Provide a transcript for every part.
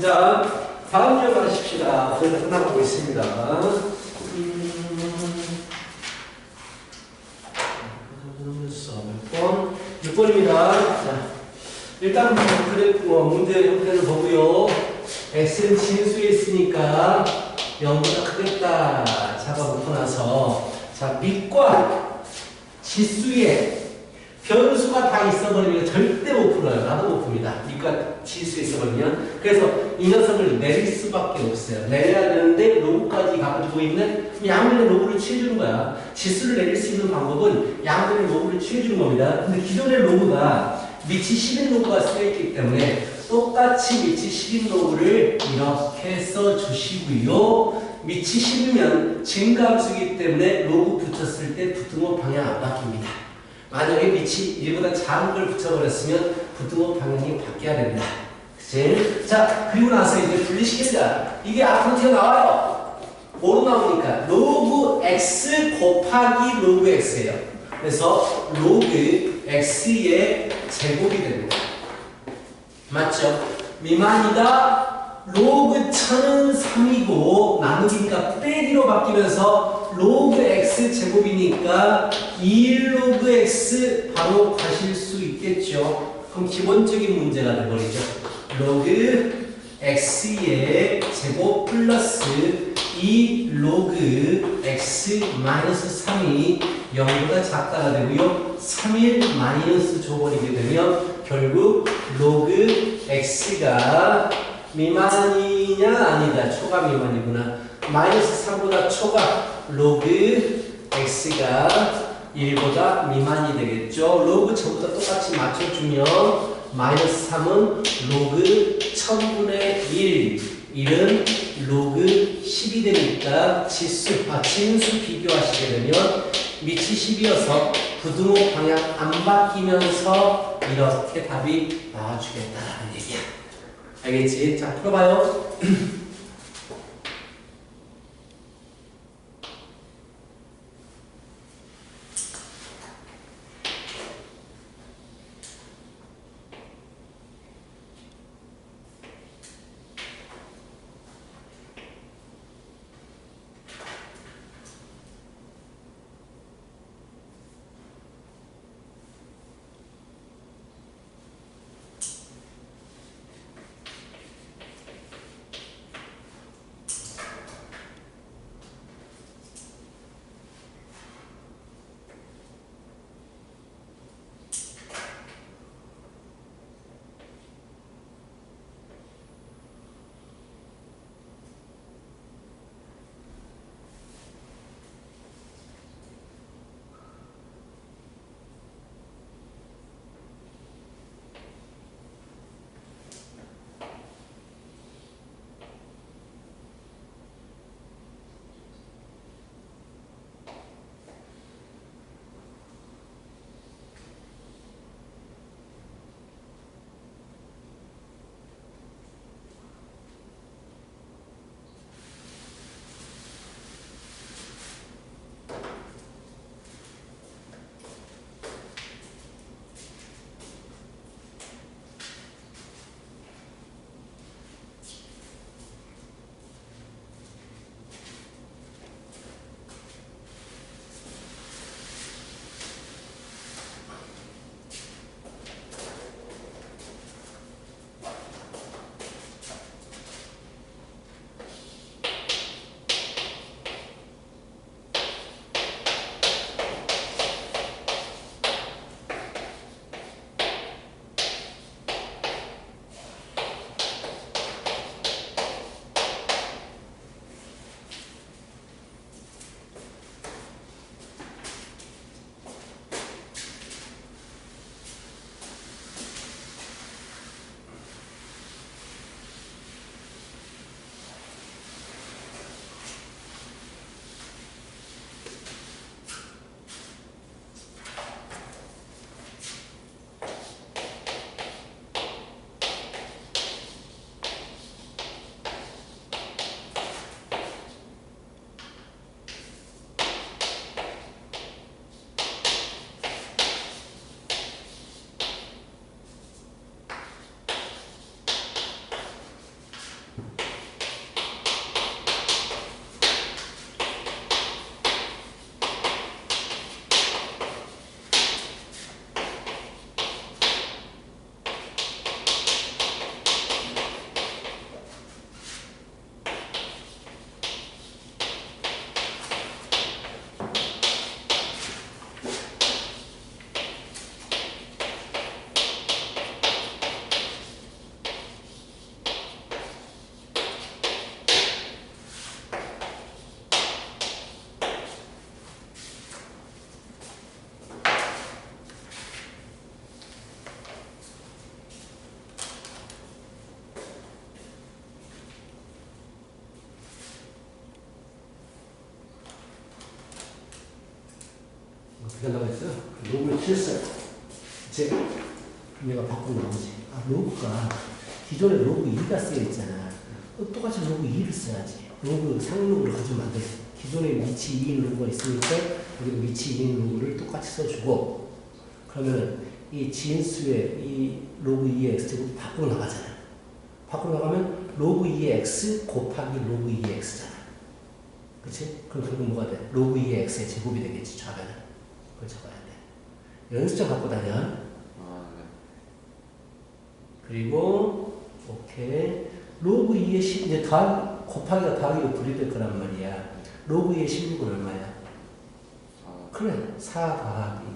자, 다음 점 하십시다. 오늘 끝나가고 있습니다. 몇 번? 6번입니다. 자, 일단 문제 형태를 보고요. x는 진수에 있으니까 0보다 크겠다 잡아놓고 나서 자, 밑과 지수에 변수가 다 있어버리면 절대 못 풀어요. 나도 못 풉니다. 밑과 지수에 있어버리면. 그래서 이 녀석을 내릴 수밖에 없어요. 내려야 되는데 로그까지 가지고 있는 양면의 로그를 취해주는 거야. 지수를 내릴 수 있는 방법은 양면의 로그를 취해주는 겁니다. 근데 기존의 로그가 밑이 10인 로그가 쓰여있기 때문에 똑같이 밑이 10인 로그를 이렇게 써주시고요. 밑이 10이면 증가함수이기 때문에 로그 붙였을 때 부등호 방향 안 바뀝니다. 만약에 밑이 1보다 작은 걸 붙여버렸으면 부등호 방향이 바뀌어야 됩니다. 그치? 자, 그리고 나서 이제 분리시킵니다. 이게 앞으로 튀어나와요. 뭐로 나오니까? 로그 x 곱하기 로그 x예요. 그래서 로그 x의 제곱이 됩니다. 맞죠? 미만이다. 로그 1000은 3이고 나누기니까 빼기로 바뀌면서 로그 x 제곱이니까 2로그 x 바로 가실 수 있겠죠. 그럼 기본적인 문제가 돼버리죠. 로그 x의 제곱 플러스 2로그 x 마이너스 3이 0보다 작다가 되고요. 3일 마이너스 줘버리게 되면 결국 로그 x가 미만이냐 아니다. 초가 미만이구나. 마이너스 3보다 초가 로그 x가 1보다 미만이 되겠죠. 로그 전부 다 똑같이 맞춰주면 마이너스 3은 로그 1000분의 1 1은 로그 10이 되니까 진수 비교하시게 되면 밑이 10이어서 부등호 방향 안 바뀌면서 이렇게 답이 나와주겠다라는 얘기야. 알겠지? 자, 풀어봐요. 어떻게 하려고 했어요? 로그를 틀었어요. 이제 얘가 바꾸고 나오지. 아, 로그가 기존에 로그 2가 쓰여 있잖아. 똑같이 로그 2를 써야지. 로그 상로그를 가지면 안 돼. 기존에 위치 2인 로그가 있으니까 여기도 위치 2인 로그를 똑같이 써주고, 그러면 이 진수의 이 로그 2의 x제곱 밖으로 나가잖아. 밖으로 나가면 로그 2의 x 곱하기 로그 2의 x잖아. 그치? 그럼 결국 뭐가 돼? 로그 2의 x의 제곱이 되겠지, 좌변은. 그걸 적어야 돼. 연습점 갖고 다녀. 아, 네. 그리고 오케이. 로그 2의 10, 이제 곱하기가 더하기로 분리될 거란 말이야. 로그 2의 16은 얼마야? 그래, 4 더하기.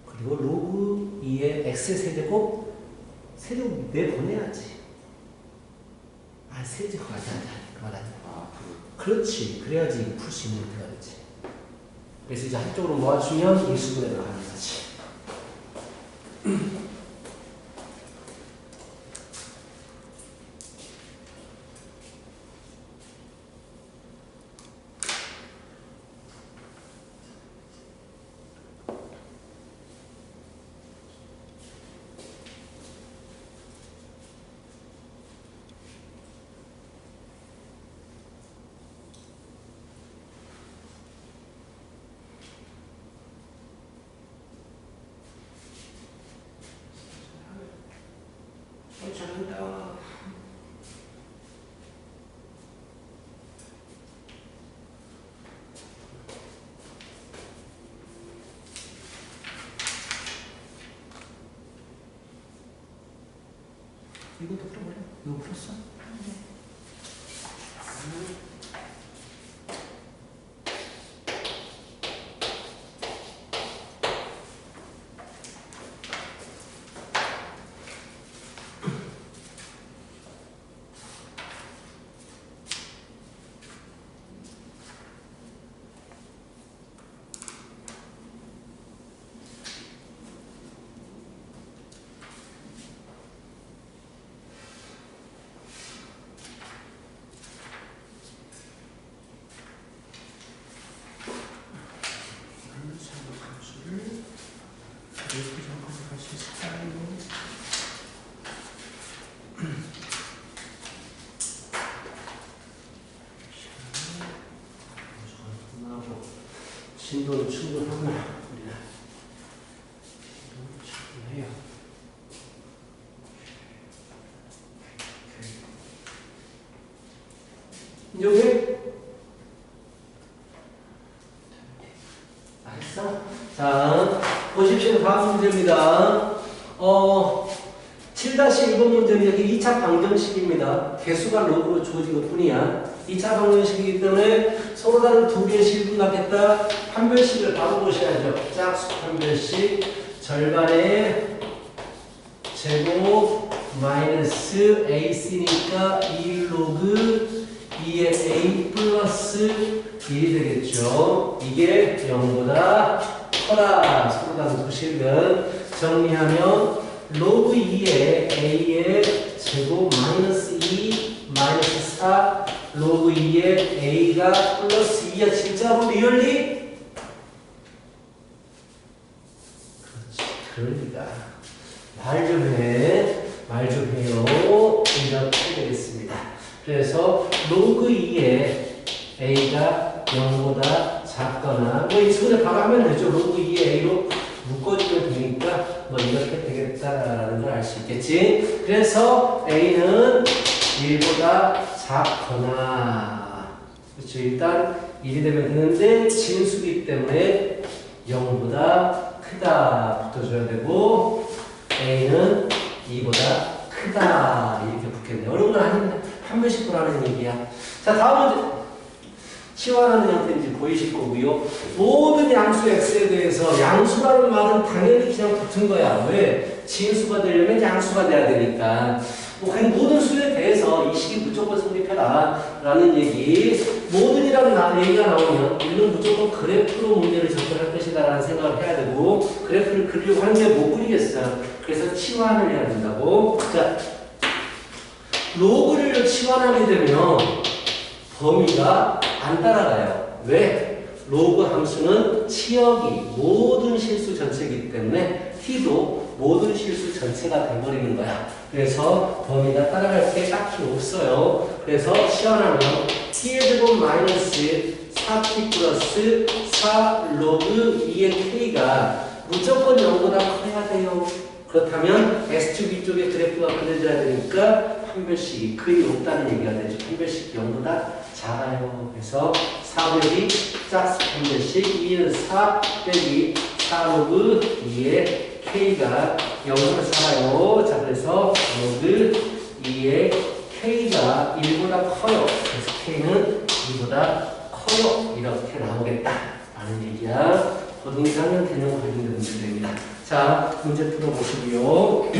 그리고 로그 2의 x의 세제곱, 세제곱 내보내야지. 아, 세제곱 하지 그만하지. 아, 그렇지. 그래야지 풀 수 있는 문제가 되지. 그래서 이제 한쪽으로 모아주면 일수분해를 하는 거지. 잘한다. 이것도 풀어버려. 이거 풀었어? 진도는 충분하구나. 우리는 진도는 충분해요. 여기 알았어? 자, 보십시오. 다음 문제입니다. 7-1번 문제는 여기 2차 방정식입니다. 개수가 로그로 주어진 것 뿐이야. 2차 방정식이기 때문에 서로 다른 두 개의 식을 분합했다. 판별식을 바로 보셔야죠. 짝수 판별식 절반의 제곱 마이너스 AC니까 1로그 2의 A 플러스 1이 되겠죠. 이게 0보다 커라. 서로 다른 두 식은 정리하면 로그 2의 A의 제곱 마이너스 2 마이너스 4 로그 2의 A가 플러스 2야. 진짜로 리얼리? 그렇지. 그럴 리가. 말 좀 해. 말 좀 해요. 이렇게 되겠습니다. 그래서 로그 2의 A가 0보다 작거나 뭐 이 수를 바로 하면 되죠. 로그 2의 A로 묶어주면 되니까 뭐 이렇게 되겠다라는 걸 알 수 있겠지. 그래서 A는 1보다 작거나 그렇죠. 일단 1이 되면 되는데 진수기 때문에 0보다 크다 붙어줘야 되고 A는 2보다 크다 이렇게 붙겠네요. 어려운 건 아닙니다. 한 번씩 보라는 얘기야. 자, 다음 문제. 치환하는 형태인지 보이실 거고요. 모든 양수 x에 대해서 양수라는 말은 당연히 그냥 붙은 거야. 왜? 진수가 되려면 양수가 돼야 되니까. 그냥 모든 수에 대해서 이 식이 무조건 성립해라 라는 얘기. 모든이라는 얘기가 나오면 우리는 무조건 그래프로 문제를 접근할 것이다 라는 생각을 해야 되고, 그래프를 그리려고 하는데 못 그리겠어요. 그래서 치환을 해야 된다고. 자, 로그를 치환하게 되면 범위가 안 따라가요. 왜? 로그 함수는 치역이 모든 실수 전체이기 때문에 t도 모든 실수 전체가 돼버리는 거야. 그래서 범위가 따라갈 게 딱히 없어요. 그래서 시원하면 t의 제곱 마이너스 4t 플러스 4 로그 2의 k가 무조건 0보다 커야 돼요. 그렇다면 S축 위쪽에 그래프가 그려져야 되니까 판별식이 거의 없다는 얘기가 되죠. 판별식이 0보다 작아요. 그래서 4분의 2 짝수 판별식 2는 4 빼기 4 로그 2의 k가 0보다 작아요. 자, 그래서 로그 2의 k가 1보다 커요. 그래서 k는 2보다 커요. 이렇게 나오겠다. 라는 얘기야. 고등 1학년 개념 관련된 문제입니다. 자, 문제 풀어보시고요.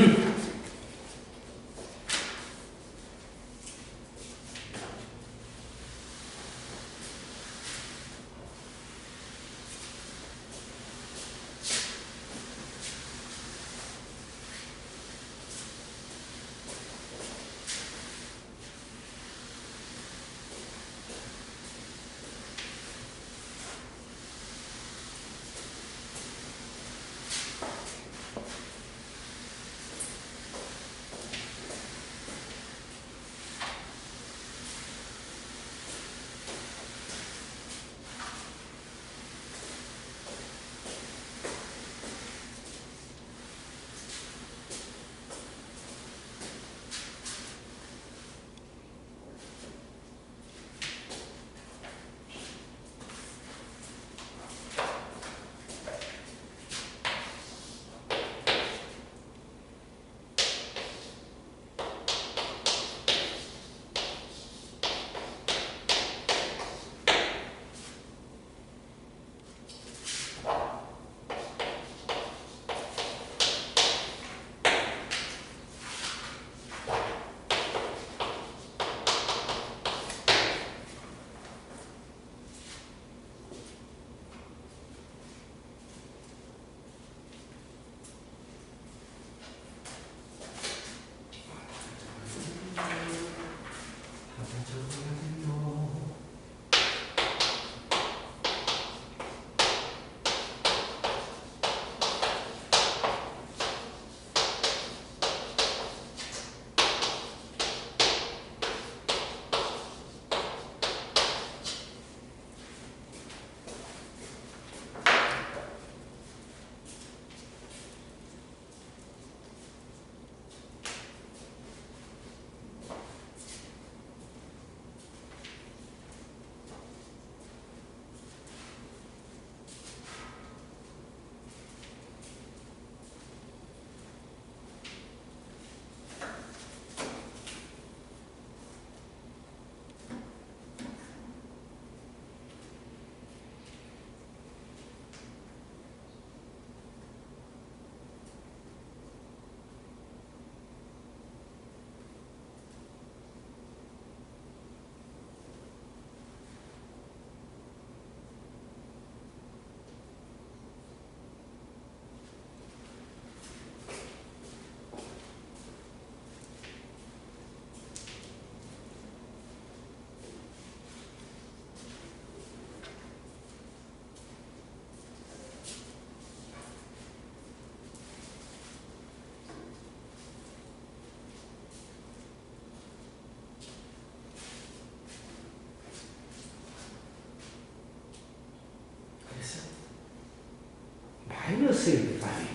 마이너스 1 빨리.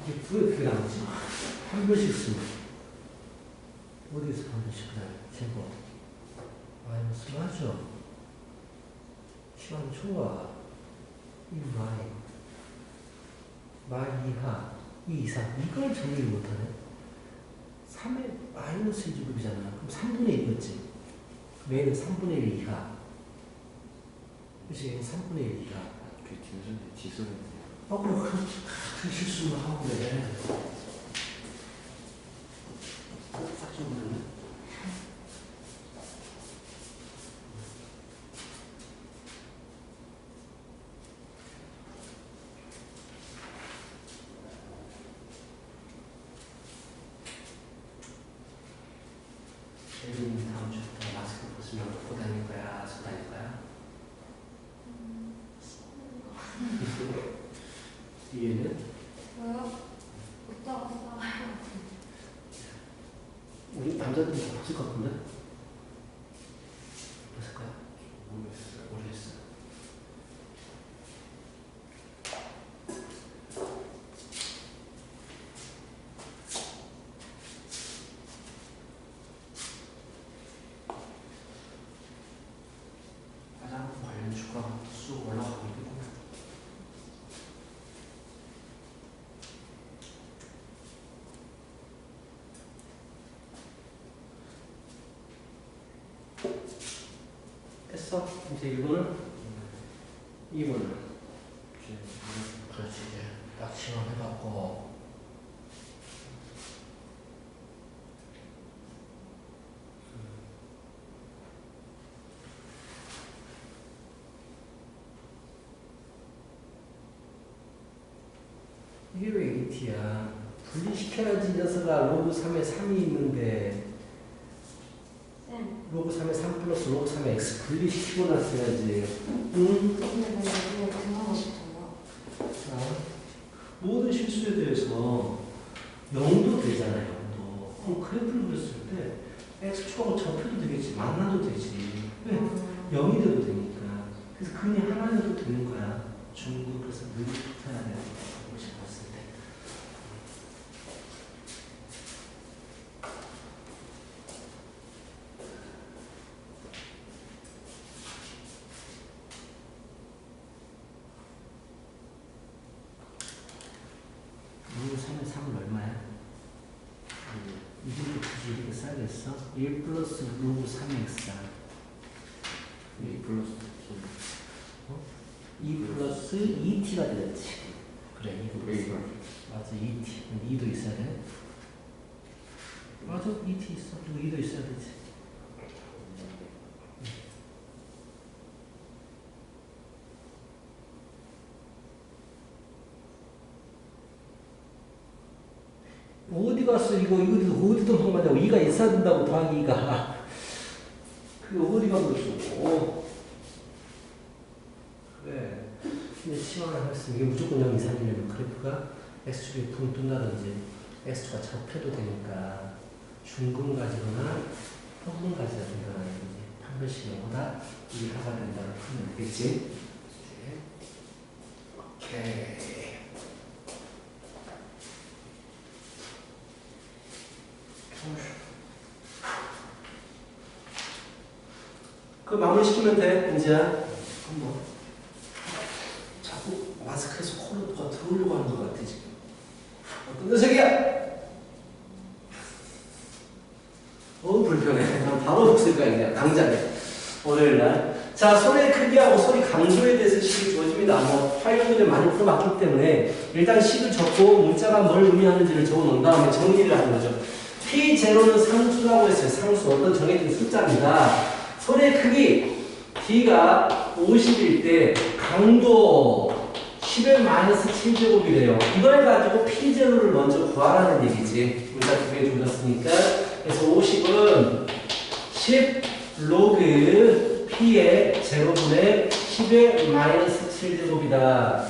이게 왜 그게 나오지? 판별식 쓰면 어디서 판별식 그래? 제곱 마이너스 맞죠? 시간 좋아. 이 마이 이하 2 이상 이걸 정리를 못하네. 3의 마이너스 1제곱이잖아. 그럼 3분의 1이었지. 얘는 3분의 1 이하. 그치? 얘는 3분의 1 이하. 그 뒤에서 지수는 그 실수를 하고 그래. 싹 좀 그러네. 예린이 다음 주부터 마스크 벗으면 벗고 다닐 거야? 쓰고 다닐 거야? 남자들은 다 봤을 것 같은데? 봤을까요? 모르겠어요. 모르겠어요. 화장품 관련 주가가 쑥 올라가고 있겠구나. 했어? 이제 1번은? 2번은? 그렇지, 이제 딱 실험해봤고. 이게 왜 AT야? 분리시켜야지 이 녀석아. 로그 3에 3이 있는데 쌤, 로그 3에 3 플러스 로그 3에 x 분리시키고 났어야지. 응? 근데 왜 여기에 등하고 싶어요? 자, 모든 실수에 대해서 0도 되잖아요. 0도. 그럼 그래프를 그렸을 때 x축하고 접혀도 되겠지. 만나도 되지. 왜? 0이 돼도 되니까. 그래서 근이 하나여도 되는 거야. 중국 그래서 늘 붙어야 되는 거야. 그것이 봤을 때. 로그 3에 3은 얼마야? 이중도 굳이 이렇게 써야겠어? 1 플러스 로그 3x야. 2 플러스 2 플러스 2t가 되겠지. 그래, 2 플러스. A가 맞아, 2t. 2도 있어야 돼. 맞아, 2t 있어. 그리고 2도 있어야 되지. 어디 갔어? 이거 어디서 방문하냐고. 2가 있어야 된다고, 더하기 2가. 그게 어디 가버렸어? 그래. 근데 시험을 했으면 이게 무조건 0 이상이면 그래프가 x축이 붕 뜬다든지 x축가 접혀도 되니까 중근 가지거나 평분 가지가 된다는 얘기지. 판별식보다 2하가 된다고 풀면 되겠지? 오케이. 그 마무리 시키면 돼, 이제. 한번. 자꾸 마스크에서 코로 누가 들어오려고 하는 것 같아, 지금. 어떤 녀석이야? 불편해. 난 바로 없을 거야, 그냥. 당장에. 월요일 날. 자, 소리의 크기하고 소리 강도에 대해서 식이 주어집니다. 뭐, 활용문제 많이 풀어봤기 때문에, 일단 식을 적고, 문자가 뭘 의미하는지를 적어 놓은 다음에 정리를 하는 거죠. P0는 상수라고 했어요. 상수. 어떤 정해진 숫자입니다. 소리의 크기 D가 50일 때 강도 10의 마이너스 7제곱이래요. 이걸 가지고 P0를 먼저 구하라는 얘기지. 문자 두 개 주어졌으니까. 그래서 50은 10 로그 P의 제곱분의 10의 마이너스 7제곱이다.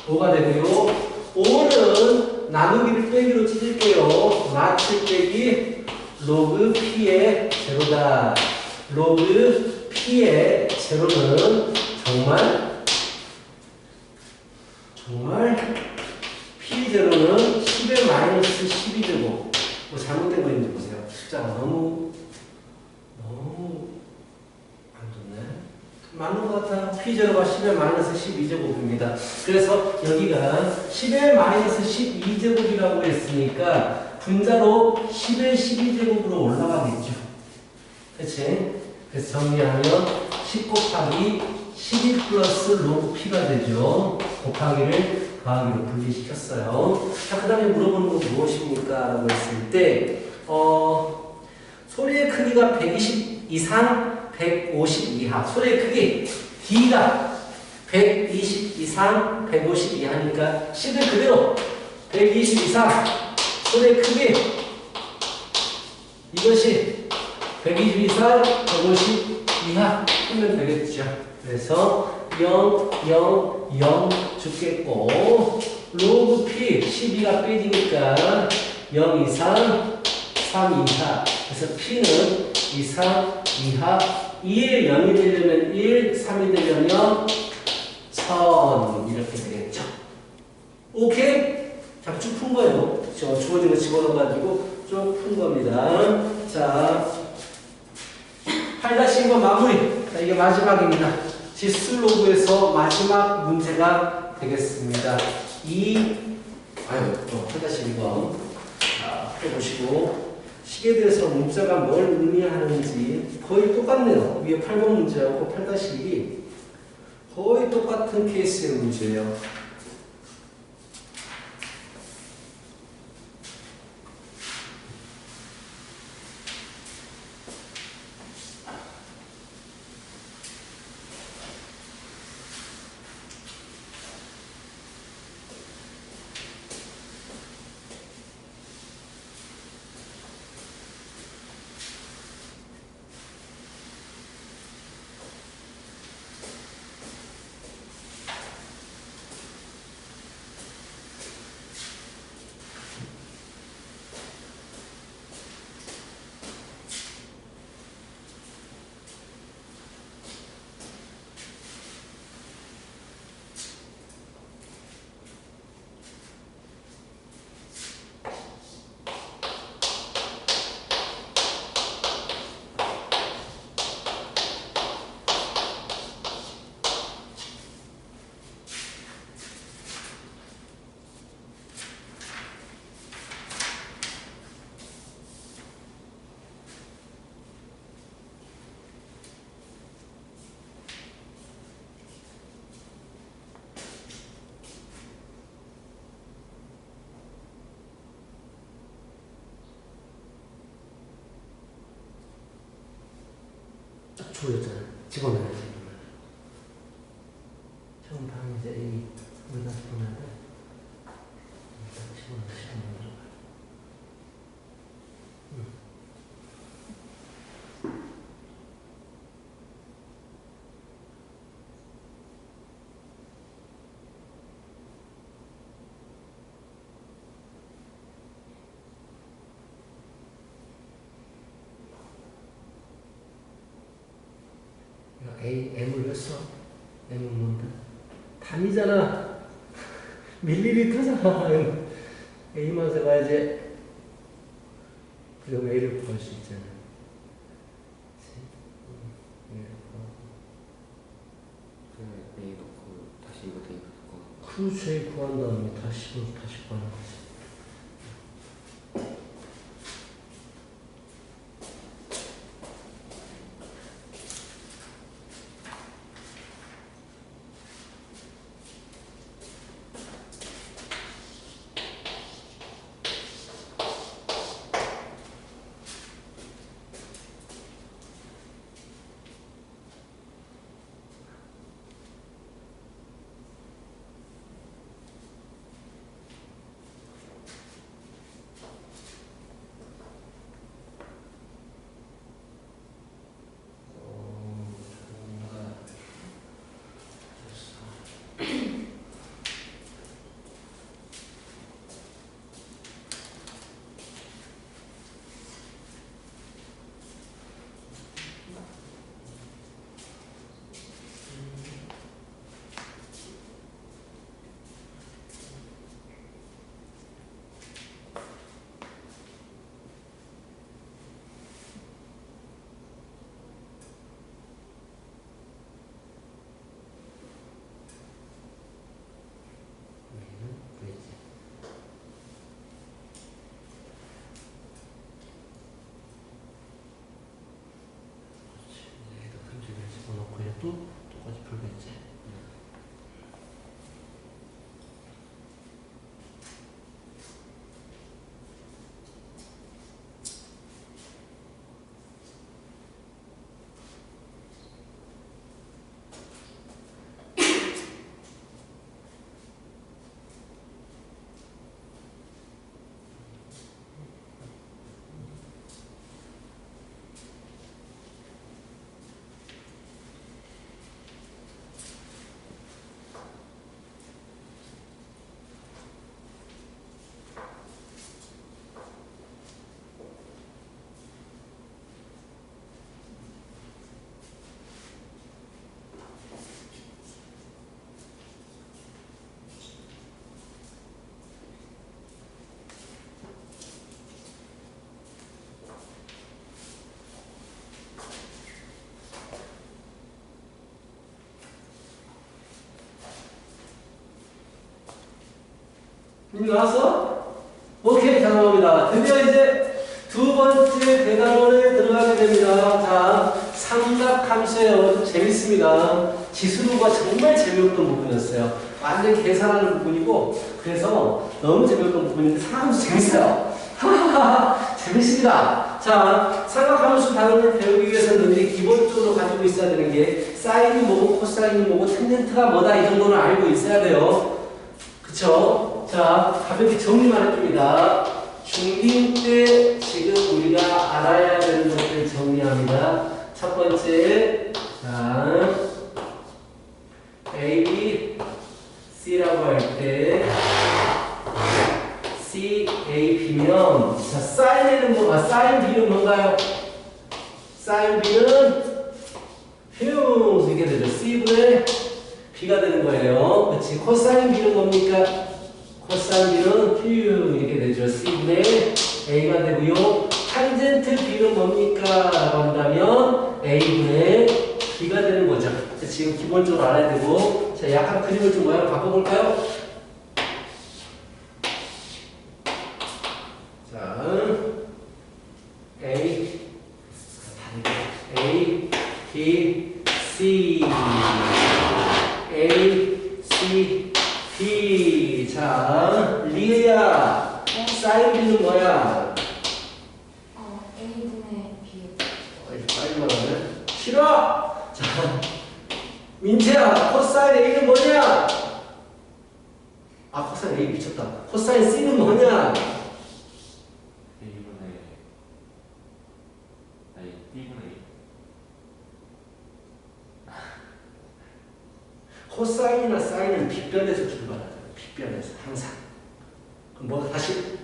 5가 되고요. 5는 나누기를 빼기로 찢을게요. 마치 빼기 로그 P의 제로다. 로그 P의 제로는 정말 P 제로는 10의 마이너스 12제곱. 뭐 잘못된 거 있는지 보세요. 숫자가 너무 안 좋네. 맞는 것 같아요. P 제로가 10의 마이너스 12제곱입니다. 그래서 여기가 10의 마이너스 12제곱이라고 했으니까 분자로 10의 12제곱으로 올라가겠죠. 그치? 그래서 정리하면 10 곱하기 12 플러스 로그 P가 되죠. 곱하기를 더하기로 분리시켰어요. 자, 그 다음에 물어보는 건 무엇입니까? 라고 했을 때, 소리의 크기가 120 이상, 150 이하. 소리의 크기, D가 120 이상, 150 이하니까 10을 그대로 120 이상. 소리의 크기 이것이 120 이상, 150 이하 하면 되겠죠. 그래서 0, 0, 0 죽겠고 로그 P 12가 빼지니까 0 이상, 3 이하. 그래서 P는 이상, 이하, 1, 0이 되려면 1, 3이 되려면 1000 이렇게 되겠죠. 오케이? 자, 쭉 푼 거예요. 주어진 거 집어넣어가지고 쭉 푼 겁니다. 자, 8-1번 마무리. 자, 이게 마지막입니다. 지수로그에서 마지막 문제가 되겠습니다. 8-1번. 자, 해보시고. 식에 대해서 문자가 뭘 의미하는지 거의 똑같네요. 위에 8번 문제하고 8-2이 거의 똑같은 케이스의 문제예요. 딱 주어졌잖아. 집어넣어야지. 처음 방금 이제 이 우리가 집어넣어야 돼. 집어넣어. A, M을 왜 써? M은 뭔데? 단위잖아. 밀리리터잖아. A만 써가야지. 그럼 A를 구할 수 있잖아. A 넣고 다시 이거 대입할 거. 그렇죠. A 구한 다음에 다시 구하는 거지. 또 똑같이 풀겠지. 이미 나왔어? 오케이, 자, 넘어갑니다. 드디어 이제 두 번째 대단원에 들어가게 됩니다. 자, 삼각함수예요. 재밌습니다. 지수루가 정말 재미없던 부분이었어요. 완전 계산하는 부분이고, 그래서 너무 재미없던 부분인데, 삼각함수 재밌어요. 하하하, 재밌습니다. 자, 삼각함수 단어를 배우기 위해서는 이제 기본적으로 가지고 있어야 되는 게, 사인이 뭐고, 코사인이 뭐고, 텐젠트가 뭐다, 이 정도는 알고 있어야 돼요. 그쵸? 자, 가볍게 정리만 해줍니다. 중2 때 지금 우리가 알아야 되는 것들 정리합니다. 첫 번째, 자, A, B, C라고 할 때, C, A, B면, 자, 사인 A는 뭐가, 사인 B는 뭔가요? 사인 B는 휴, 이렇게 되죠. C분의 B가 되는 거예요. 그렇지. 코사인 B는 뭡니까? 코사인 B는 Q 이렇게 되죠. C분의 A가 되고요. 탄젠트 B는 뭡니까? 라고 한다면 A분의 B가 되는 거죠. 지금 기본적으로 알아야 되고. 자, 약간 그림을 좀 모양을 바꿔볼까요? 자, A, B, C, A, C, B. 자, 리에야, 사인 B는 뭐야? A분의 B. 빨리 말하네. 싫어! 자, 민채야, 코사인 A는 뭐냐? 아, 코사인 A 미쳤다. 코사인 C는 뭐냐? A분의 아니 B분의 코사인이나 사인은 빗변에서 출발하잖아. 빗변에서 항상. 그럼 뭐가 다시?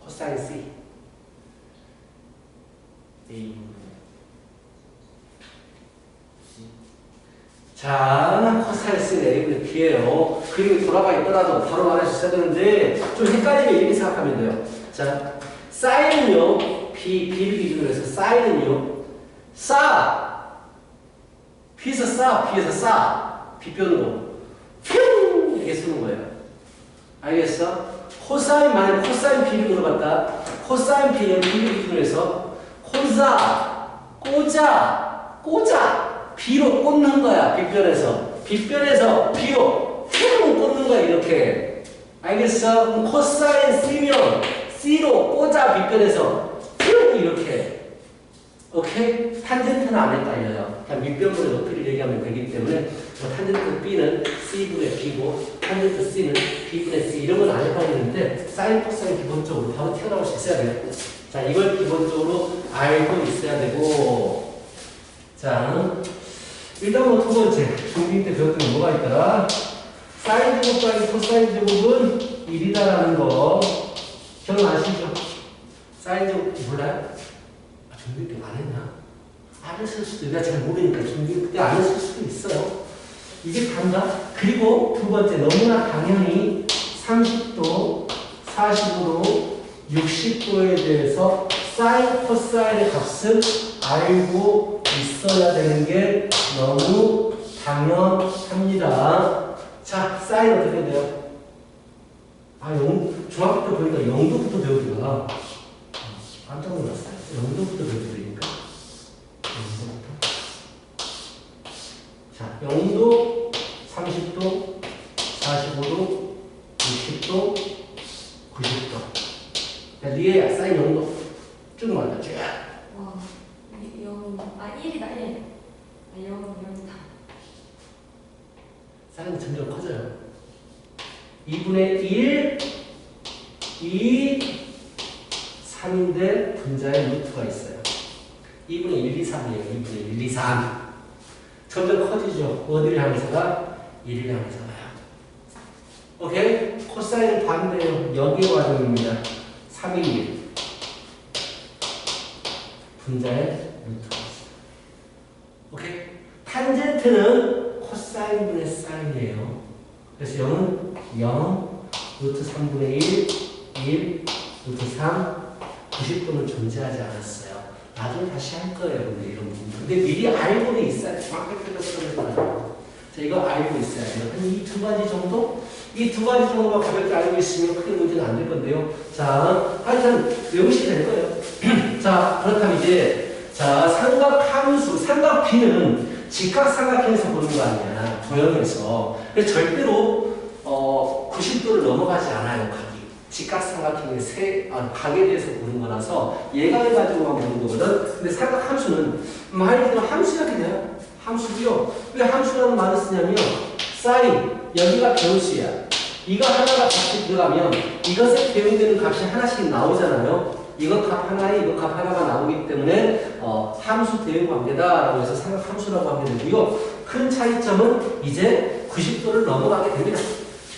코사인 C. A분의 C 자, 코사인 C는 A분의 B예요. 그림이 돌아가 있더라도 바로 말할 수 있어야 되는데 좀 헷갈리면 이렇게 생각하면 돼요. 자, 사인은요. B를 기준으로 해서 사인은요. 싸! B에서 싸, B에서 싸. 빗변으로 퓨! 이렇게 쓰는 거예요. 알겠어? 코사인 만약 코사인 B를 물어봤다. 코사인 B는 B를 기준으로 해서 꽂아 B로 꽂는 거야. 빗변에서 B로 퓨 꽂는 거야. 이렇게 알겠어? 그럼 코사인 C면 C로 꽂아 빗변에서 퓨 이렇게. 오케이? 탄젠트는 안 헷갈려요. 그냥 밑변분의 높이를 얘기하면 되기 때문에 탄젠트 B는 C분의 B고 탄젠트 C는 B분의 C 이런 건 안 헷갈리는데 사인, 코사인 기본적으로 바로 튀어나올 수 있어야 돼요. 자, 이걸 기본적으로 알고 있어야 되고 자, 일단 뭐 두 번째 중2 때 배웠던 게 뭐가 있더라? 사인 제곱 더하기 코사인 제곱은 1이다라는 거 기억나시죠? 사인 제곱 몰라요? 중기 때 안 했나? 안 했을 수도 있어. 내가 잘 모르니까 중기 때 안 했을 수도 있어요. 이게 단가? 그리고 두 번째 너무나 당연히 30도, 45도, 60도에 대해서 사인, 코사인의 값을 알고 있어야 되는 게 너무 당연합니다. 자, 사인 어떻게 돼요? 아, 중학교 때 보니까 0도부터 배우더라. 깜짝 놀랐어요. 0도부터 배워드리니까. 0도부터. 자, 0도, 30도, 45도, 60도, 90도. 야, 리에야, 사인 0도. 쭉 말라, 쭉. 와, 0, 1이다, 1. 0이다. 사인이 점점 커져요. 2분의 1, 2, 3인데 분자에 루트가 있어요. 2분의 1, 2, 3이에요. 2분의 1, 2, 3. 점점 커지죠. 어디를 향해서가? 1을 향해서 가요. 오케이? 코사인은 반대예요. 여기 와중입니다. 3인 1. 분자에 루트가 있어요. 오케이? 탄젠트는 코사인분의 사인이에요. 그래서 0은 0, 루트 3분의 1, 1, 루트 3, 90도는 존재하지 않았어요. 나중에 다시 할 거예요. 근데 이런 부분. 근데 미리 알고는 있어야 돼. 정확하게 표현해서 자, 이거 알고 있어야 돼요. 한 이 두 가지 정도? 이 두 가지 정도만 가볍게 알고 있으면 크게 문제는 안 될 건데요. 자, 하여튼 외우시면 될 거예요. 자, 그렇다면 이제 자, 삼각함수, 삼각 B는 직각삼각형에서 보는 거 아니야. 도형에서. 그래서 절대로 90도를 넘어가지 않아요. 각이. 직각삼각형의 각에 대해서 보는 거라서 예각을 가지고만 보는 거거든. 근데 삼각함수는 말 그대로 함수 이렇게 돼요. 함수고요. 왜 함수라는 말을 쓰냐면 사인, 여기가 변수야. 이거 하나가 같이 들어가면 이것에 대응되는 값이 하나씩 나오잖아요. 이거 값 하나에 이거 값 하나가 나오기 때문에 함수 대응 관계다라고 해서 삼각함수라고 하게 되고요. 큰 차이점은 이제 90도를 넘어가게 됩니다.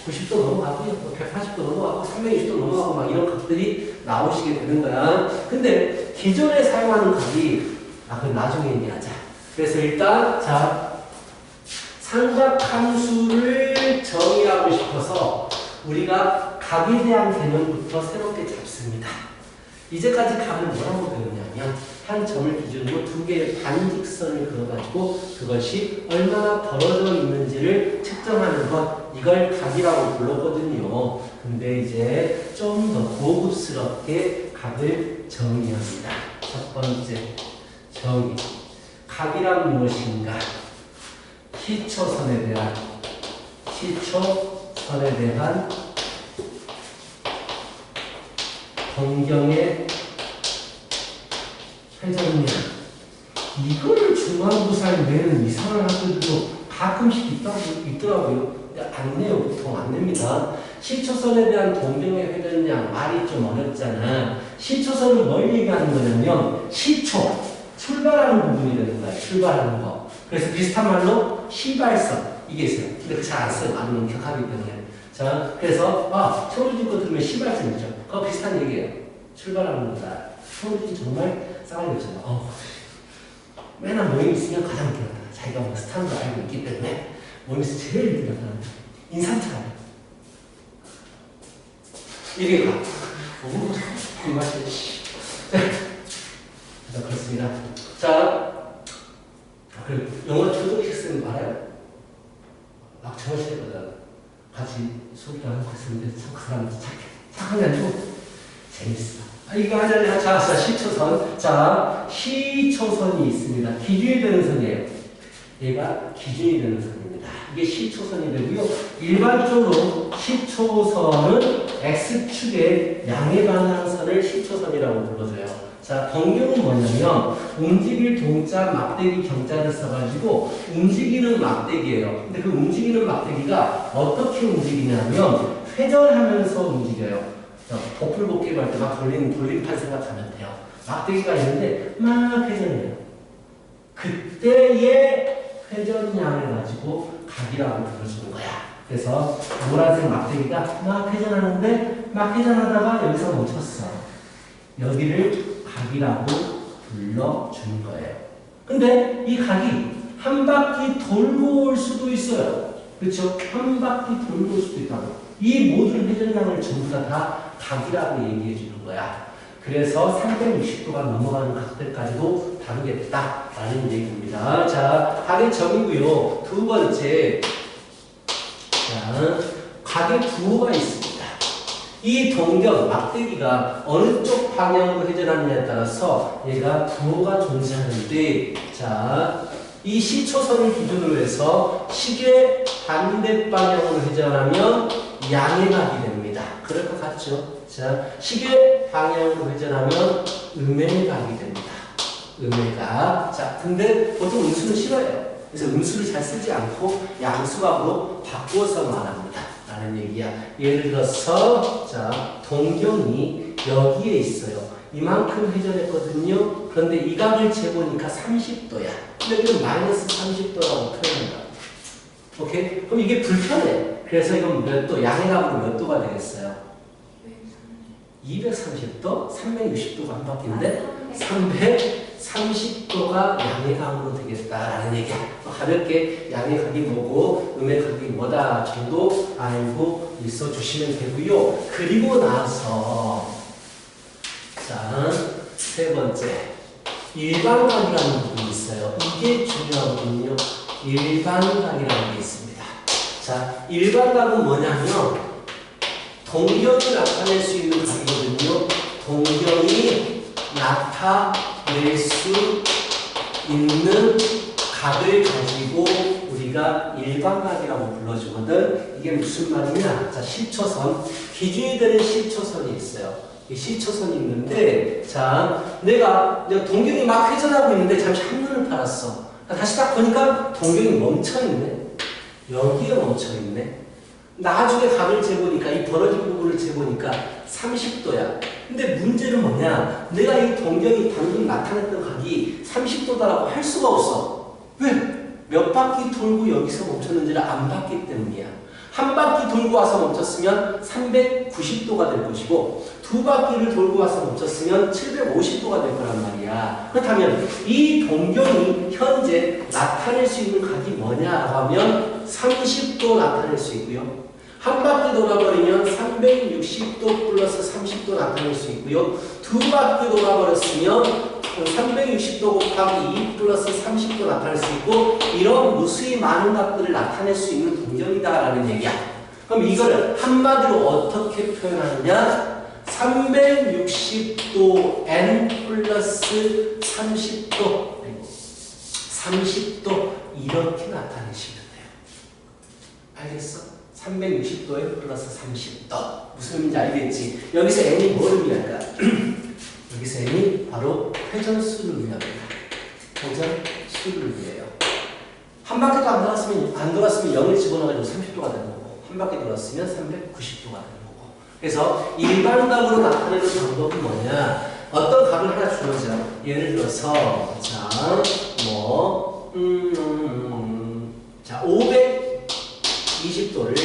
90도 넘어가고요. 180도 넘어가고 360도 넘어가고 막 이런 값들이 나오시게 되는 거야. 근데 기존에 사용하는 값이 그건 나중에 얘기하자. 그래서 일단 자 삼각함수를 정의하고 싶어서 우리가 각에 대한 개념부터 새롭게 잡습니다. 이제까지 각을 뭐라고 배웠냐면 한 점을 기준으로 두 개의 반직선을 그어가지고 그것이 얼마나 벌어져 있는지를 측정하는 것, 이걸 각이라고 불렀거든요. 근데 이제 좀 더 고급스럽게 각을 정의합니다. 첫 번째 정의. 각이란 무엇인가? 시초선에 대한 동경의 회전량. 이거를 중간고사에 내는 이상한 학교들도 가끔씩 있더라고요. 안 내요. 보통 안 냅니다. 시초선에 대한 동경의 회전량 말이 좀 어렵잖아. 시초선은 뭘 얘기하는 거냐면 시초, 출발하는 부분이 되는 거야. 출발하는 거. 그래서 비슷한 말로 시발선 이게 있어요. 근데 잘 안 써요. 안 엄격하기 때문에. 자, 그래서 서울지 거 들으면 시발선이죠. 그거 비슷한 얘기예요. 출발하는 거다. 서울지 정말 싸가지 없어요. 맨날 모임 있으면 가장 늦게 나타나. 자기가 뭐 스타일을 알고 있기 때문에 모임에서 제일 늦게 나타나는 인사처럼 이게 가. 그 맛이. 자, 그렇습니다. 자, 그리고 영어 초등학생 쓰는 거 알아요? 정원 씨보다 같이 수업도 하고 있었는데 참 그 사람 착한 게 아니고 재밌어. 이거 하잖아요. 자, 시초선. 자, 시초선이 있습니다. 기준이 되는 선이에요. 얘가 기준이 되는 선입니다. 이게 시초선이 되고요. 일반적으로 시초선은 X축의 양의 방향선을 시초선이라고 불러줘요. 자, 동경은 뭐냐면 움직일 동자, 막대기, 경자를 써가지고 움직이는 막대기예요. 근데 그 움직이는 막대기가 어떻게 움직이냐면 회전하면서 움직여요. 복불복기 할 때 막 돌림판 생각하면 돼요. 막대기가 있는데 막 회전해요. 그때의 회전량을 가지고 각이라고 불러주는 거야. 그래서 노란색 막대기가 막 회전하는데 막 회전하다가 여기서 멈췄어. 여기를 각이라고 불러주는 거예요. 근데 이 각이 한 바퀴 돌고 올 수도 있어요. 그렇죠? 한 바퀴 돌고 올 수도 있다고. 이 모든 회전량을 전부 다 각이라고 얘기해 주는 거야. 그래서 360도가 넘어가는 각들까지도 다루겠다라는 얘기입니다. 자, 각의 정의고요. 두 번째, 자, 각의 부호가 있습니다. 이 동경, 막대기가 어느 쪽 방향으로 회전하느냐에 따라서 얘가 부호가 존재하는데, 자, 이 시초선을 기준으로 해서 시계 반대 방향으로 회전하면 양의 각이 됩니다. 그럴 것 같죠? 자, 시계 방향으로 회전하면 음의 각이 됩니다. 음의 각. 자, 근데 보통 음수는 싫어해요. 그래서 음수를 잘 쓰지 않고 양수각으로 바꾸어서 말합니다. 라는 얘기야. 예를 들어서, 자, 동경이 여기에 있어요. 이만큼 회전했거든요. 그런데 이 각을 재보니까 30도야. 여기는 마이너스 30도라고 표현한다. 오케이? 그럼 이게 불편해. 그래서 이건 몇 도, 양의 각으로 몇 도가 되겠어요? 230도? 360도가 한 바퀴인데 330도가 양의 각으로 되겠다라는 얘기야. 가볍게 양의 각이 뭐고 음의 각이 뭐다 정도 알고 있어 주시면 되고요. 그리고 나서 자, 세 번째 일반각이라는 부분이 있어요. 이게 중요하거든요. 일반각이라는 게 있습니다. 자, 일반각은 뭐냐면 동경이 나타낼 수 있는 각이거든요. 동경이 나타낼 수 있는 각을 가지고 우리가 일반각이라고 불러주거든. 이게 무슨 말이냐? 자, 시초선. 기준이 되는 시초선이 있어요. 이 시초선이 있는데, 자, 내가 동경이 막 회전하고 있는데 잠시 한눈을 팔았어. 다시 딱 보니까 동경이 멈춰있네. 여기에 멈춰있네. 나중에 각을 재보니까, 이 벌어진 부분을 재보니까 30도야. 근데 문제는 뭐냐? 내가 이 동경이 방금 나타냈던 각이 30도다라고 할 수가 없어. 왜? 몇 바퀴 돌고 여기서 멈췄는지를 안 봤기 때문이야. 한 바퀴 돌고 와서 멈췄으면 390도가 될 것이고, 두 바퀴를 돌고 와서 멈췄으면 750도가 될 거란 말이야. 그렇다면 이 동경이 현재 나타낼 수 있는 각이 뭐냐라고 하면 30도 나타낼 수 있고요. 한 바퀴 돌아버리면 360도 플러스 30도 나타낼 수 있고요. 두 바퀴 돌아버렸으면 360도 곱하기 2 플러스 30도 나타낼 수 있고, 이런 무수히 많은 값들을 나타낼 수 있는 동경이다라는 얘기야. 그럼 이거를 한마디로 어떻게 표현하느냐? 360도 n 플러스 30도 30도 이렇게 나타내시면 돼요. 알겠어? 360도에 플러스 30도. 무슨 의미인지 알겠지? 여기서 n이 뭐를 의미할까? 여기서 n이 바로 회전수를 의미합니다. 회전수를 의미해요. 한 바퀴도 안 돌았으면 0을 집어넣어가지고 30도가 되는 거고, 한 바퀴 돌았으면 390도가 되는 거고. 그래서 일반각으로 나타내는 방법은 뭐냐? 어떤 각을 하나 주어져. 예를 들어서, 자, 자, 520도를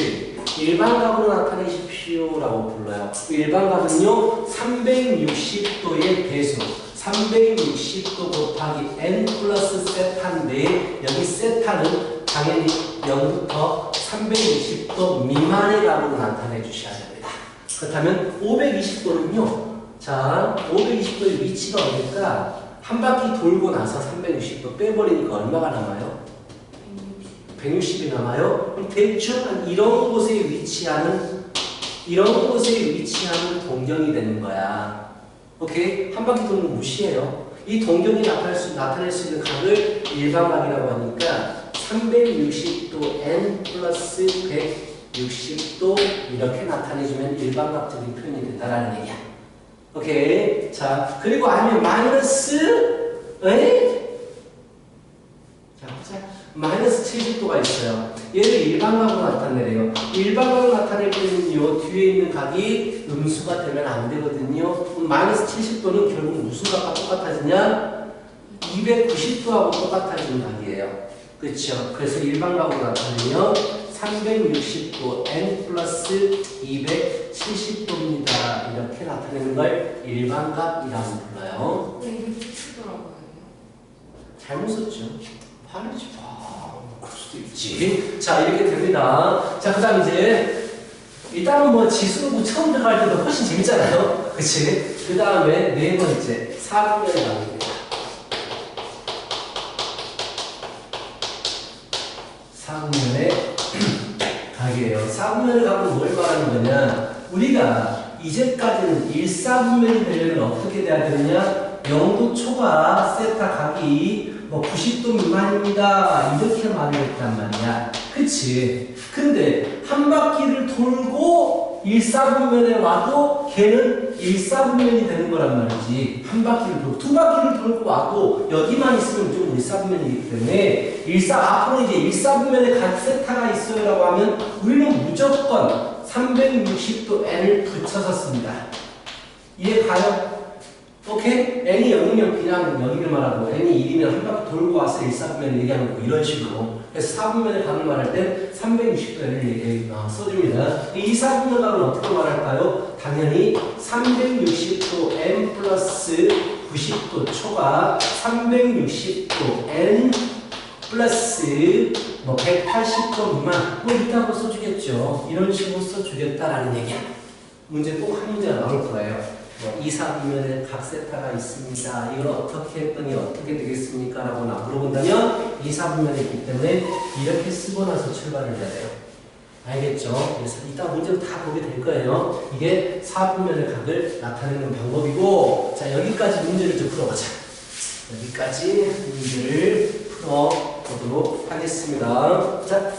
일반각으로 나타내십시오라고 불러요. 일반각은요, 360도의 배수, 360도 곱하기 n 플러스 세타인데, 여기 세타는 당연히 0부터 360도 미만의 값으로 나타내 주셔야 됩니다. 그렇다면 520도는요, 자, 520도의 위치가 어딜까? 한 바퀴 돌고 나서 360도 빼버리니까 얼마가 남아요? 160이 남아요. 그럼 대충 한 이런 곳에 위치하는 동경이 되는 거야. 오케이? 한 바퀴 도는 거 무시해요. 이 동경이 나타낼 수 있는 각을 일반각이라고 하니까 360도 n 플러스 160도 이렇게 나타내주면 일반각적인 표현이 된다라는 얘기야. 오케이? 자, 그리고 아니면 마이너스 마이너스 70도가 있어요. 얘를 일반각으로 나타내래요. 일반각으로 나타낼 때는요, 뒤에 있는 각이 음수가 되면 안 되거든요. 마이너스 70도는 결국 무슨 각과 똑같아지냐? 290도하고 똑같아지는 각이에요. 그렇죠? 그래서 일반각으로 나타내면 360도 n 플러스 270도입니다. 이렇게 나타내는 걸 일반각이라고 불러요. 왜 이렇게 치더라고요? 잘못 썼죠. 화내지 마. 그럴 수도 있지. 자, 이렇게 됩니다. 자, 그 다음 이제, 일단은 뭐 지수로 처음 들어갈 때도 훨씬 재밌잖아요. 그치? 그 다음에 네 번째, 4분면에 나옵니다. 4분면에 각이에요. 4분면에 각은 뭘 말하는 거냐? 우리가 이제까지는 1사분면이 되려면 어떻게 돼야 되느냐? 0도 초과 세타 각이 뭐 90도 미만입니다. 이렇게 말을 했단 말이야. 그치? 근데 한 바퀴를 돌고 1사분면에 와도 걔는 1사분면이 되는 거란 말이지. 한 바퀴를 돌고 두 바퀴를 돌고 와도 여기만 있으면 좀 1사분면이기 때문에 앞으로 이제 1사분면에 각 세타가 있어요라고 하면 우리는 무조건 360도 n을 붙여서 씁니다. 이해 가요? 오케이? n이 0이면 그냥 0이면 말하고 n이 1이면 한 바퀴 돌고 와서 1사분면을 얘기하는 거 이런 식으로. 그래서 4분면을 각을 말할 때 360도를 써줍니다. 이 4분면 각은 어떻게 말할까요? 당연히 360도 n 플러스 90도 초과 360도 n 플러스 뭐 180도 미만 뭐 이렇게 하고 써주겠죠. 이런 식으로 써주겠다라는 얘기야. 문제 꼭 한 문제가 나올 거예요. 뭐 2사분면에 각 세타가 있습니다. 이걸 어떻게 했더니 어떻게 되겠습니까? 라고 물어본다면 2사분면에 있기 때문에 이렇게 쓰고 나서 출발을 해야 돼요. 알겠죠? 그래서 이따 문제로 다 보게 될 거예요. 이게 사분면의 각을 나타내는 방법이고, 자, 여기까지 문제를 좀 풀어보자. 여기까지 문제를 풀어보도록 하겠습니다. 자,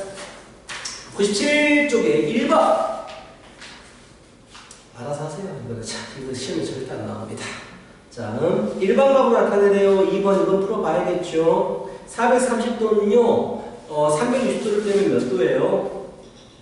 97쪽에 1번. 알아서 하세요. 이거 시험에 절대 안 나옵니다. 자, 1번 각으로 나타내네요. 2번, 이건 풀어봐야겠죠. 430도는요, 360도를 빼면 몇 도예요?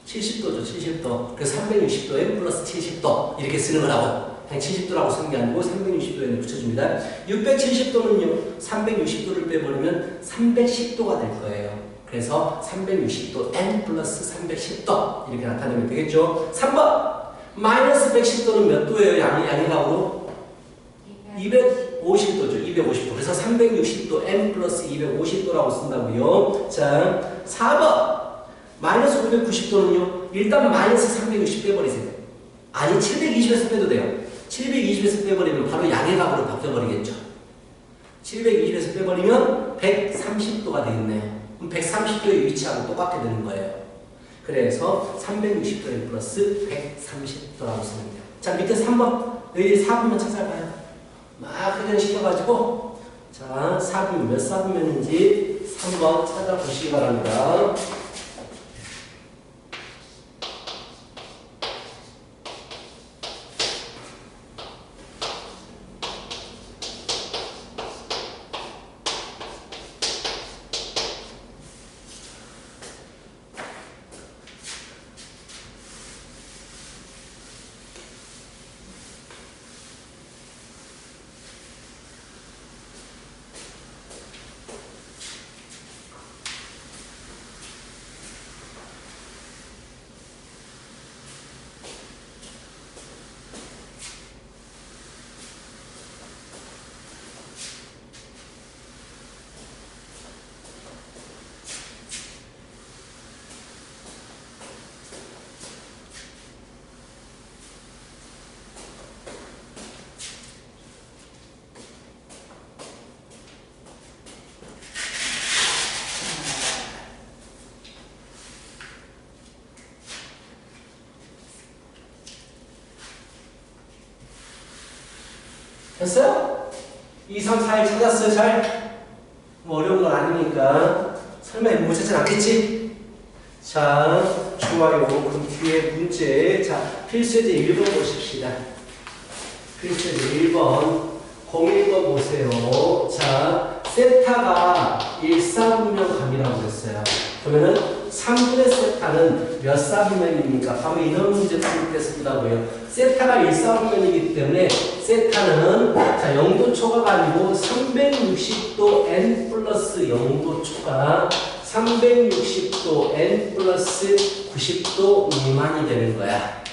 70도죠, 70도. 그래서 360도에 플러스 70도. 이렇게 쓰는 거라고. 그냥 70도라고 쓰는 게 아니고 360도에 붙여줍니다. 670도는요, 360도를 빼버리면 310도가 될 거예요. 그래서 360도 n 플러스 310도. 이렇게 나타내면 되겠죠. 3번! 마이너스 110도는 몇 도예요? 양의각으로? 250도죠. 250도. 그래서 360도 n 플러스 250도라고 쓴다고요. 자, 4번. 마이너스 990도는요. 일단 마이너스 360 빼버리세요. 아니 720에서 빼도 돼요. 720에서 빼버리면 바로 양의각으로 바뀌어버리겠죠. 720에서 빼버리면 130도가 되겠네요. 그럼 130도의 위치하고 똑같게 되는 거예요. 그래서 360도 n 플러스 130도라고 쓰면 돼요. 자, 밑에 3번. 여기 4분면 찾아봐요. 막 회전시켜가지고, 자, 4분면 몇 4분면인지 3번 찾아보시기 바랍니다. 됐어요? 2, 3, 4일 찾았어요, 잘? 뭐 어려운 건 아니니까. 설마 이거 못 찾진 않겠지? 자, 좋아요. 그럼 뒤에 문제. 자, 필수제 1번 보십시다. 필수제 1번. 01번 보세요. 자, 세타가 1사분면각이라고 그랬어요. 그러면은 3분의 세타는 몇 사분면입니까? 바로 이런 문제 풀 때 쓴다고요. 세타가 1사분면이기 때문에 세타는 자 0도 초과가 아니고 360도 n 플러스 0도 초과 360도 n 플러스 90도 미만이 되는 거야.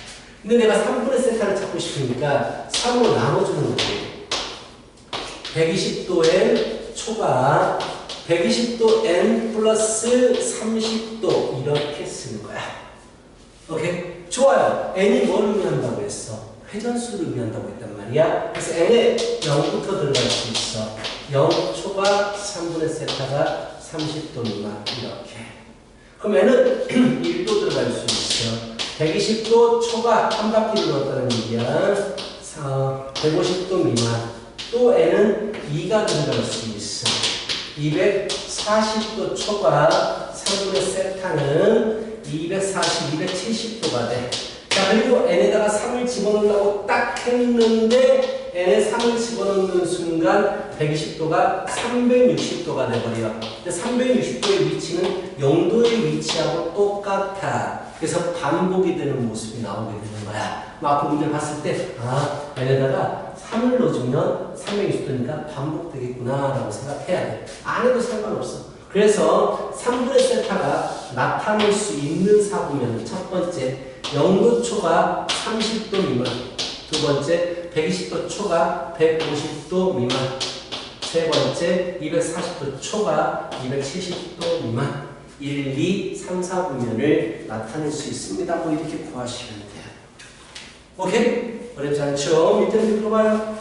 근데 내가 3분의 세타를 찾고 싶으니까 3으로 나눠주는 거지. 120도 n 초과 120도 n 플러스 30도 이렇게 쓰는 거야. 오케이? 좋아요. n이 뭘 의미한다고 했어? 회전수를 의미한다고 했단 말이야. 그래서 n에 0부터 들어갈 수 있어. 0 초과 3분의 세타가 30도 미만 이렇게. 그럼 n은 1도 들어갈 수 있어. 120도 초과 한 바퀴를 넣었다는 얘기야. 150도 미만. 또 n은 2가 들어갈 수 있어. 240도 초과 3분의 세타는 240, 270도가 돼. 자, 그리고 n에다가 3을 집어넣으려고 딱 했는데 n에 3을 집어넣는 순간 120도가 360도가 돼버려. 근데 360도의 위치는 0도의 위치하고 똑같아. 그래서 반복이 되는 모습이 나오게 되는 거야. 아까 문제를 봤을 때, n에다가 3을 넣어주면 360도니까 반복되겠구나 라고 생각해야 돼. 안 해도 상관없어. 그래서 3분의 세타가 나타낼 수 있는 사분면은 첫 번째 0도 초과 30도 미만, 두 번째 120도 초과 150도 미만, 세 번째 240도 초과 270도 미만, 1, 2, 3, 4분면을 나타낼 수 있습니다. 뭐 이렇게 구하시면 돼요. 오케이? 어렵지 않죠? 밑에 문제 풀어봐요.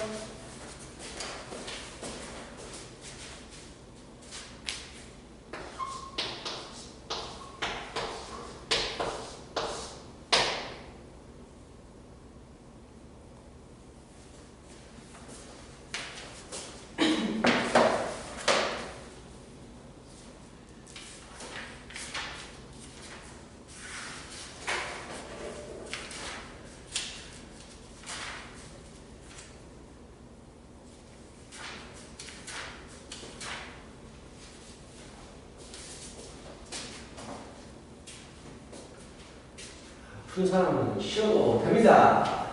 큰 사람은 쉬어도 됩니다.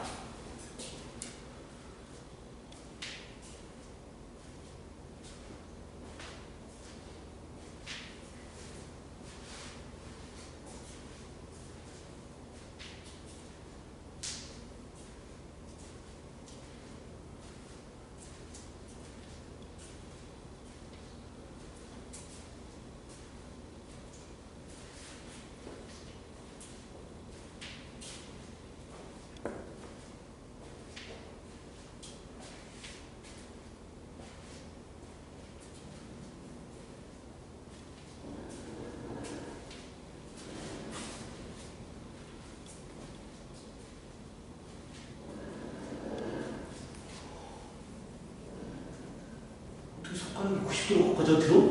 손가락이 90도로 꺾어져 들어?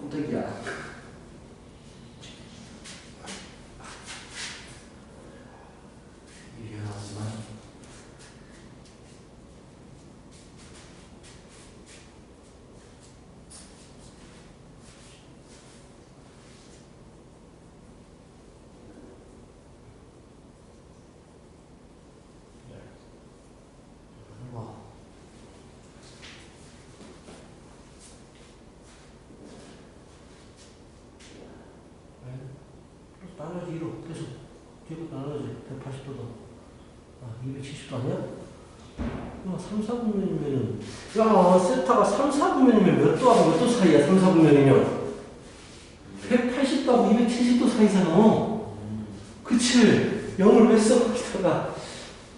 깜짝이야. 미안하지만 나눠지 1로 계속 뒤로 나눠지 180도다. 아 270도 아니야? 야 3, 4분면이면은 야 세타가 3, 4분면이면 몇 도하고 몇 도 사이야 3, 4분면이면 180도하고 270도 사이잖아. 그치? 0을 왜 써? 거기다가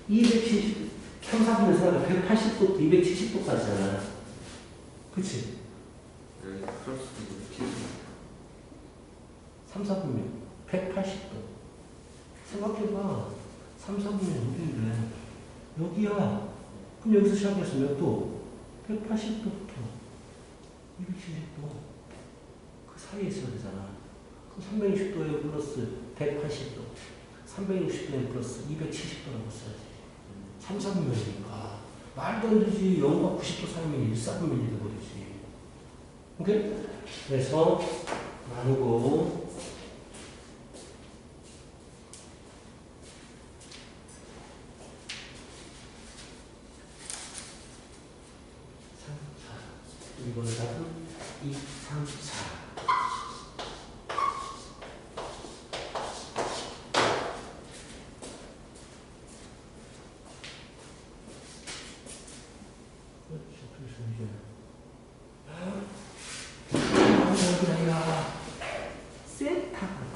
270 3, 4분면 사이가 180도 270도까지잖아. 그치? 네, 그럴 수도 있고 3, 4분면 180도. 생각해봐. 3, 4분면 어디인데? 여기야. 그럼 여기서 시작해서 몇 도? 180도부터 270도. 그 사이에 있어야 되잖아. 그럼 360도에 플러스 180도. 360도에 플러스 270도라고 써야지. 3, 4분면이니까. 말도 안 되지. 0과 90도 사이면 1, 4분면이 돼버리지. 오케이? 그래서 나누고 이번에 답은 2, 3, 4.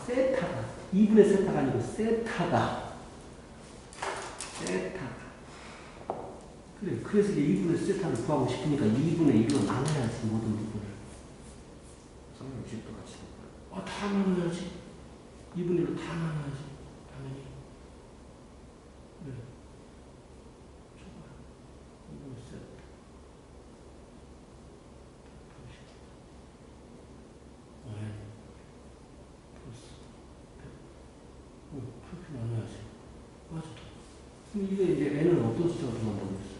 세타가 2분의 세타가 아니고 세타가 그래 그래서 이제 2분의 세타를 구하고 싶으니까 2분의 1로 나눠야지 모든 부분을 360도 같이 다 나눠야지 2분의 1로 다 나눠야지 당연히 그래 줘봐 2분의 세타 그렇게 나눠야지. 맞아. 그럼 이게 이제 n은 어떤 숫자가 들어간다고 했어?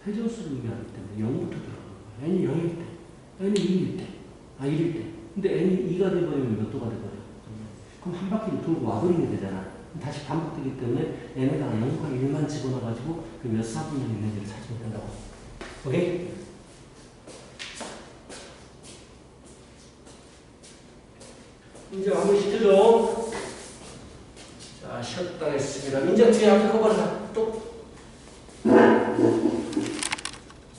회전수를 의미하기 때문에 0부터 들어가는 거야. n이 0일 때, n이 2일 때, 1일 때. 근데 n이 2가 돼버리면 몇 도가 돼버려? 그럼 한 바퀴를 돌고 와버리게 되잖아. 다시 반복되기 때문에 n에다가 0과 1만 집어넣어가지고 그 몇 사분면이 있는지를 찾으면 된다고. 오케이? 이제 마무리 시켜줘. 자, 쉬었다 했습니다. 민자 뒤에 앞에 커버를